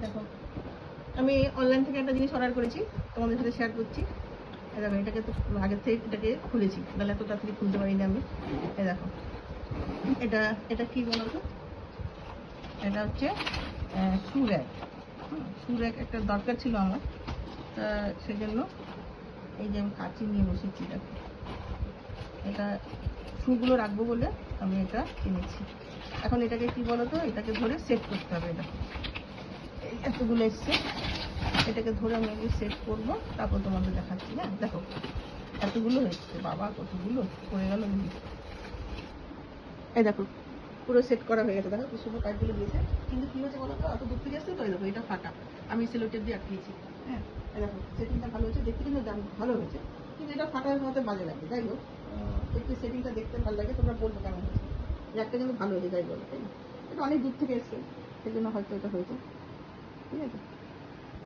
দেখো, আমি অনলাইন থেকে একটা জিনিস অর্ডার করেছি, তোমাদের সাথে শেয়ার করছি। দেখো, এটাকে তো আগের থেকে এটাকে খুলেছি, তাহলে এত তাড়াতাড়ি খুলতে পারিনি আমি। দেখো, এটা এটা কি বলো তো, এটা হচ্ছে শু র্যাক। শু র্যাক একটা দরকার ছিল আমার, তা সেই জন্য এই যে আমি কাঁচি নিয়ে বসেছি। দেখো, এটা শুগুলো রাখবো বলে আমি এটা কিনেছি। এখন এটাকে কি বলতো, এটাকে ধরে সেট করতে হবে। এটা এই এতগুলো এসছে, এটাকে ধরে আমি আগে সেট করবো, তারপর তোমাদের দেখাচ্ছি। হ্যাঁ, দেখো এতগুলো হচ্ছে, বাবা কতগুলো পড়ে গেল। এই দেখো, পুরো সেট করা হয়ে গেছে। দেখো কি সুন্দর পাইপগুলো দিয়েছে, কিন্তু কি হয়েছে বলো তো, এত দূর থেকে আসছে তো। এই দেখো, এটা ফাটা, আমি সেলোটেপ দিয়ে আটকিয়েছি। হ্যাঁ, এই দেখো সেটিংটা ভালো হয়েছে, দেখতে কিন্তু ভালো হয়েছে, কিন্তু এটা ফাটার মতো বাজে লাগে। যাই হোক, একটু সেটিংটা দেখতে ভালো লাগে, তোমরা বলবো কেমন হয়েছে। একটা কিন্তু ভালো হয়েছে, যাই বলো, তাই না? এটা অনেক দূর থেকে এসছে, সেই জন্য হয়তো এটা হয়েছে। ঠিক আছে।